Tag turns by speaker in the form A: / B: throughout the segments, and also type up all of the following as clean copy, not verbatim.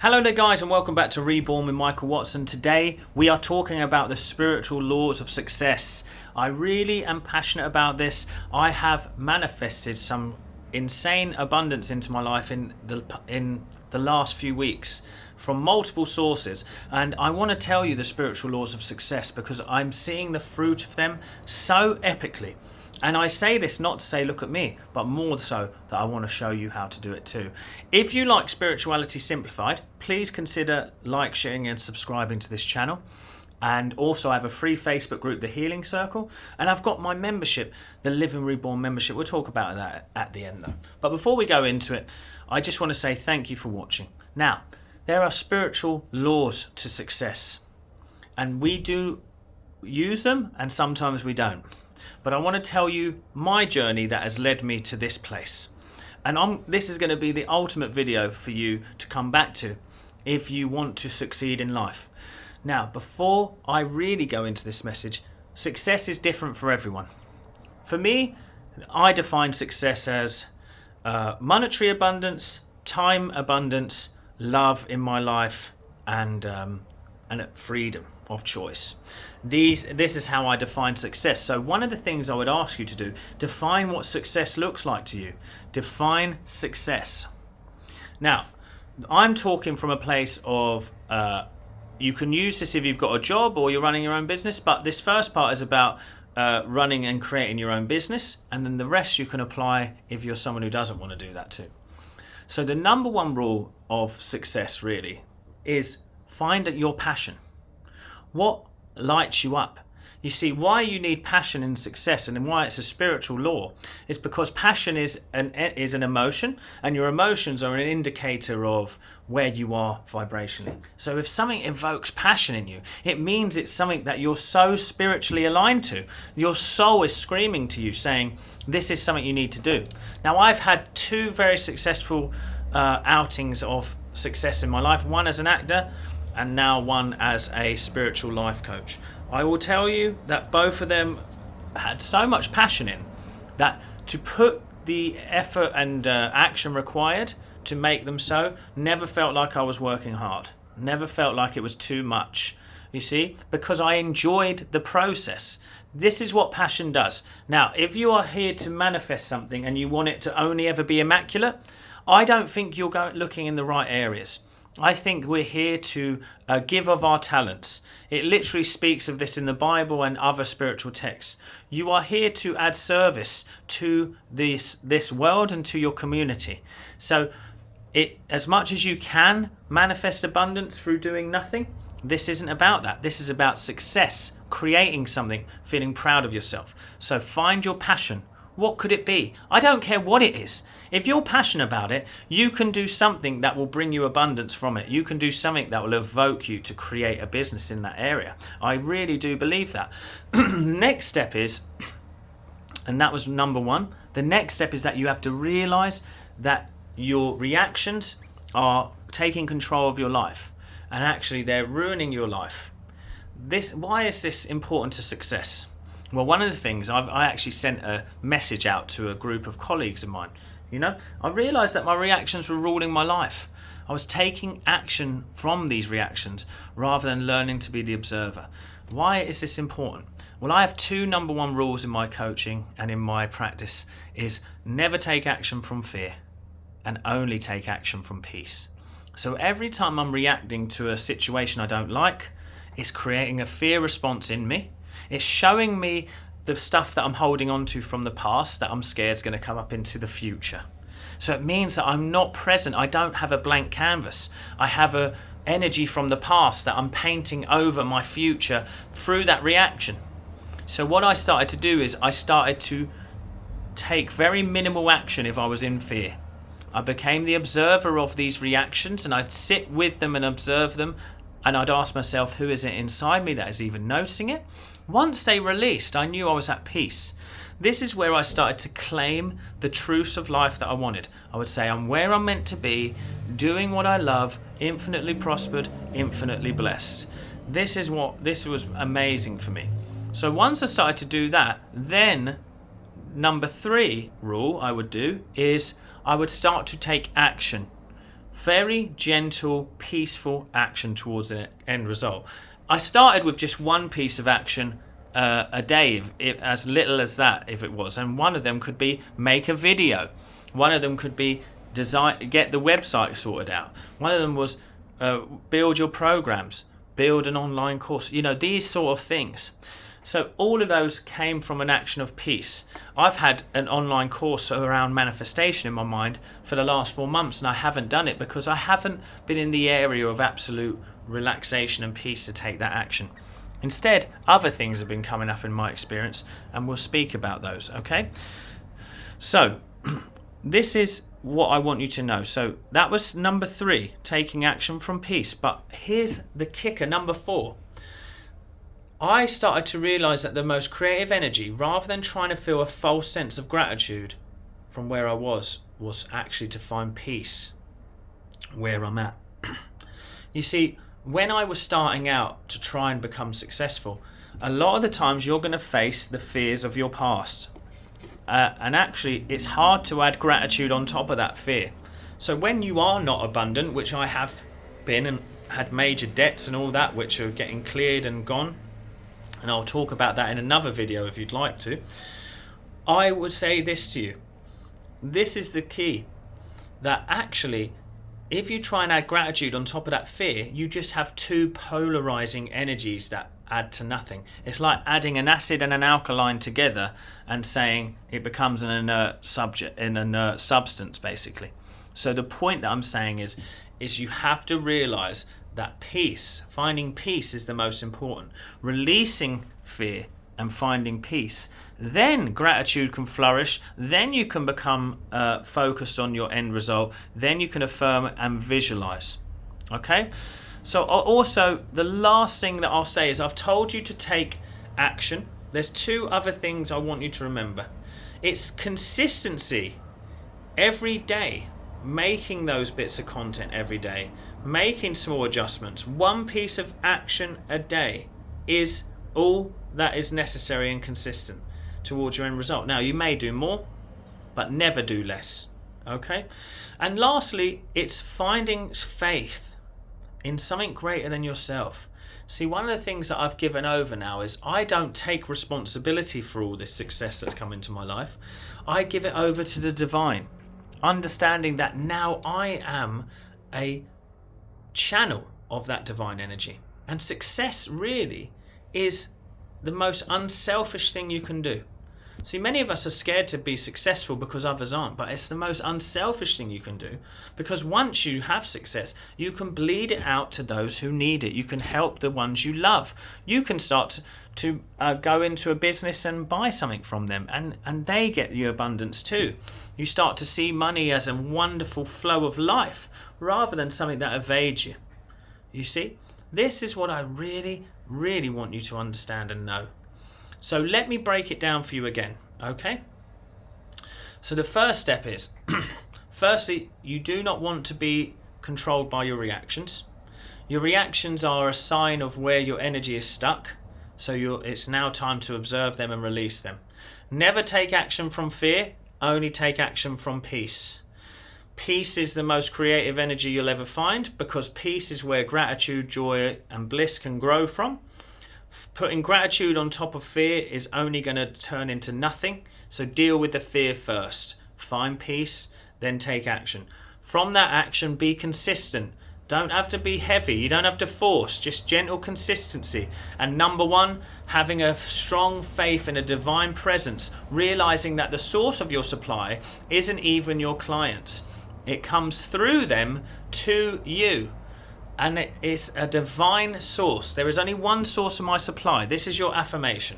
A: Hello there guys, and welcome back to Reborn with Michael Watson. Today we are talking about the spiritual laws of success. I really am passionate about this. I have manifested some insane abundance into my life in the last few weeks from multiple sources, and I want to tell you the spiritual laws of success because I'm seeing the fruit of them so epically. And I say this not to say look at me, but more so that I want to show you how to do it too. If you like Spirituality Simplified, please consider sharing and subscribing to this channel. And also I have a free Facebook group, The Healing Circle, and I've got my membership, the Living Reborn membership. We'll talk about that at the end though. But before we go into it, I just want to say thank you for watching. Now, there are spiritual laws to success, and we do use them and sometimes we don't. But I want to tell you my journey that has led me to this place. And this is going to be the ultimate video for you to come back to if you want to succeed in life. Now, before I really go into this message, success is different for everyone. For me, I define success as monetary abundance, time abundance, love in my life, and freedom of choice. This is how I define success. So one of the things I would ask you to do, define what success looks like to you. Define success. Now, I'm talking from a place of, you can use this if you've got a job or you're running your own business, but this first part is about running and creating your own business, and then the rest you can apply if you're someone who doesn't want to do that too. So the number one rule of success really is find your passion. What lights you up? You see, why you need passion in success and why it's a spiritual law is because passion is an emotion, and your emotions are an indicator of where you are vibrationally. So if something evokes passion in you, it means it's something that you're so spiritually aligned to. Your soul is screaming to you saying, this is something you need to do. Now, I've had two very successful outings of success in my life, one as an actor and now one as a spiritual life coach. I will tell you that both of them had so much passion in that to put the effort and action required to make them so never felt like I was working hard, never felt like it was too much, you see, because I enjoyed the process. This is what passion does. Now, if you are here to manifest something and you want it to only ever be immaculate, I don't think you're looking in the right areas. I think we're here to give of our talents. It literally speaks of this in the Bible and other spiritual texts. You are here to add service to this world and to your community. So as much as you can manifest abundance through doing nothing, this isn't about that. This is about success, creating something, feeling proud of yourself. So find your passion. What could it be? I don't care what it is. If you're passionate about it, you can do something that will bring you abundance from it. You can do something that will evoke you to create a business in that area. I really do believe that. Next step is, and that was number one, the next step is that you have to realize that your reactions are taking control of your life, and actually they're ruining your life. Why is this important to success? Well, one of the things, I actually sent a message out to a group of colleagues of mine. I realized that my reactions were ruling my life. I was taking action from these reactions rather than learning to be the observer. Why is this important? Well, I have two number one rules in my coaching and in my practice is never take action from fear and only take action from peace. So every time I'm reacting to a situation I don't like, it's creating a fear response in me. It's showing me the stuff that I'm holding on to from the past that I'm scared is going to come up into the future. So it means that I'm not present. I don't have a blank canvas. I have a energy from the past that I'm painting over my future through that reaction. So what I started to do is I started to take very minimal action if I was in fear. I became the observer of these reactions, and I'd sit with them and observe them, and I'd ask myself, who is it inside me that is even noticing it? Once they released, I knew I was at peace. This is where I started to claim the truths of life that I wanted. I would say, I'm where I'm meant to be, doing what I love, infinitely prospered, infinitely blessed. This was amazing for me. So once I started to do that, then number 3 rule I would do is I would start to take action Very gentle, peaceful action towards an end result. I started with just one piece of action a day, as little as that, if it was. And one of them could be make a video. One of them could be get the website sorted out. One of them was build your programs, build an online course. You know, these sort of things. So all of those came from an action of peace. I've had an online course around manifestation in my mind for the last 4 months, and I haven't done it because I haven't been in the area of absolute relaxation and peace to take that action. Instead, other things have been coming up in my experience, and we'll speak about those, okay? So this is what I want you to know. So that was number 3, taking action from peace. But here's the kicker, number 4. I started to realize that the most creative energy, rather than trying to feel a false sense of gratitude from where I was actually to find peace where I'm at. You see, when I was starting out to try and become successful, a lot of the times you're going to face the fears of your past. And actually, it's hard to add gratitude on top of that fear. So when you are not abundant, which I have been and had major debts and all that, which are getting cleared and gone, and I'll talk about that in another video if you'd like to, I would say this to you. This is the key, that actually, if you try and add gratitude on top of that fear, you just have 2 polarizing energies that add to nothing. It's like adding an acid and an alkaline together and saying it becomes an inert substance, basically. So the point that I'm saying is you have to realize that peace, finding peace, is the most important. Releasing fear and finding peace, then gratitude can flourish. Then you can become focused on your end result. Then you can affirm and visualize. Okay, so also the last thing that I'll say is I've told you to take action. There's 2 other things I want you to remember. It's consistency every day, making those bits of content every day, making small adjustments. 1 piece of action a day is all that is necessary and consistent towards your end result. Now, you may do more, but never do less. Okay? And lastly, it's finding faith in something greater than yourself. See, one of the things that I've given over now is I don't take responsibility for all this success that's come into my life. I give it over to the divine, understanding that now I am a channel of that divine energy. And success really is the most unselfish thing you can do. See, many of us are scared to be successful because others aren't, but it's the most unselfish thing you can do, because once you have success, you can bleed it out to those who need it. You can help the ones you love. You can start to go into a business and buy something from them, and they get you abundance too. You start to see money as a wonderful flow of life rather than something that evades you. You see, this is what I really, really want you to understand and know. So let me break it down for you again, okay? So the first step is, firstly, you do not want to be controlled by your reactions. Your reactions are a sign of where your energy is stuck, so it's now time to observe them and release them. Never take action from fear, only take action from peace. Peace is the most creative energy you'll ever find, because peace is where gratitude, joy, and bliss can grow from. Putting gratitude on top of fear is only going to turn into nothing. So deal with the fear first. Find peace, then take action. From that action, be consistent. Don't have to be heavy. You don't have to force. Just gentle consistency. And number 1, having a strong faith in a divine presence. Realizing that the source of your supply isn't even your clients. It comes through them to you. And it is a divine source. There is only one source of my supply. This is your affirmation.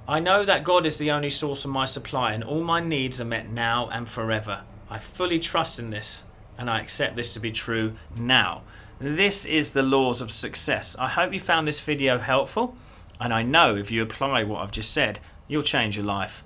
A: I know that God is the only source of my supply, and all my needs are met now and forever. I fully trust in this, and I accept this to be true now. This is the laws of success. I hope you found this video helpful, and I know if you apply what I've just said, you'll change your life.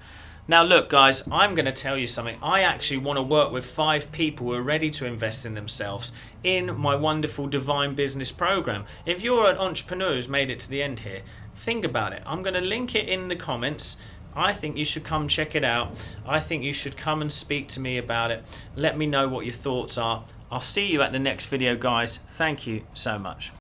A: Now look guys, I'm going to tell you something. I actually want to work with 5 people who are ready to invest in themselves in my wonderful Divine Business Program. If you're an entrepreneur who's made it to the end here, think about it. I'm going to link it in the comments. I think you should come check it out. I think you should come and speak to me about it. Let me know what your thoughts are. I'll see you at the next video, guys. Thank you so much.